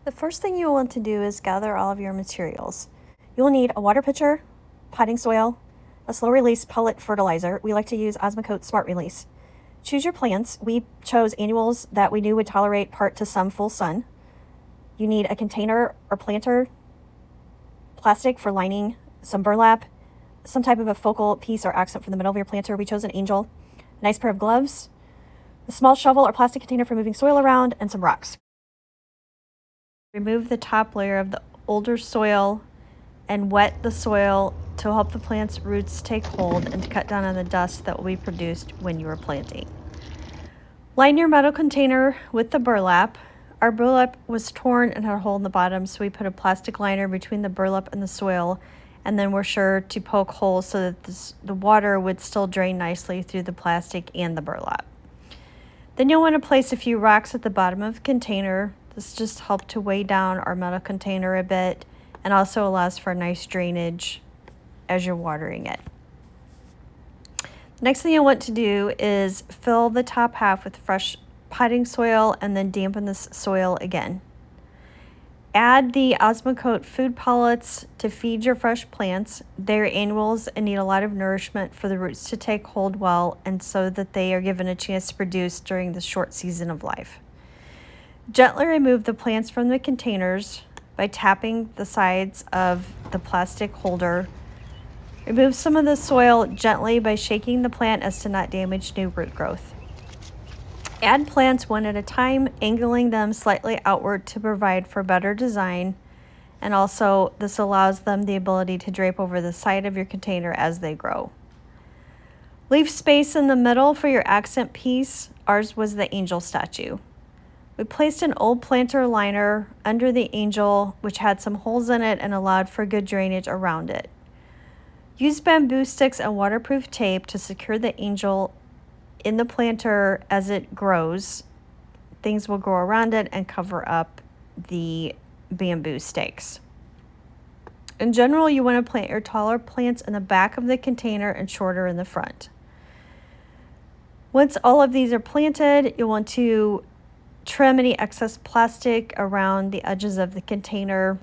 The first thing you'll want to do is gather all of your materials. You will need a water pitcher, potting soil, a slow release pellet fertilizer. We like to use Osmocote Smart Release. Choose your plants. We chose annuals that we knew would tolerate part to some full sun. You need a container or planter, plastic for lining, some burlap, some type of a focal piece or accent for the middle of your planter. We chose an angel, a nice pair of gloves, a small shovel or plastic container for moving soil around, and some rocks. Remove the top layer of the older soil and wet the soil to help the plant's roots take hold and to cut down on the dust that will be produced when you are planting. Line your metal container with the burlap. Our burlap was torn and had a hole in the bottom, so we put a plastic liner between the burlap and the soil, and then we're sure to poke holes so that the water would still drain nicely through the plastic and the burlap. Then you'll want to place a few rocks at the bottom of the container. This just helps to weigh down our metal container a bit and also allows for nice drainage as you're watering it. Next thing you'll want to do is fill the top half with fresh potting soil and then dampen this soil again. Add the Osmocote food pellets to feed your fresh plants. They're annuals and need a lot of nourishment for the roots to take hold well and so that they are given a chance to produce during the short season of life. Gently remove the plants from the containers by tapping the sides of the plastic holder. Remove some of the soil gently by shaking the plant as to not damage new root growth. Add plants one at a time, angling them slightly outward to provide for better design, and also this allows them the ability to drape over the side of your container as they grow. Leave space in the middle for your accent piece. Ours was the angel statue. We placed an old planter liner under the angel, which had some holes in it and allowed for good drainage around it. Use bamboo sticks and waterproof tape to secure the angel in the planter as it grows. Things will grow around it and cover up the bamboo stakes. In general, you want to plant your taller plants in the back of the container and shorter in the front. Once all of these are planted, you'll want to trim any excess plastic around the edges of the container.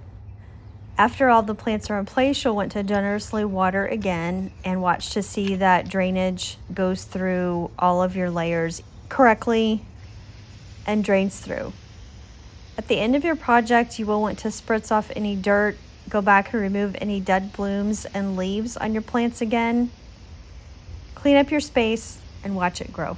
After all the plants are in place, you'll want to generously water again and watch to see that drainage goes through all of your layers correctly and drains through. At the end of your project, you will want to spritz off any dirt, go back and remove any dead blooms and leaves on your plants again. Clean up your space and watch it grow.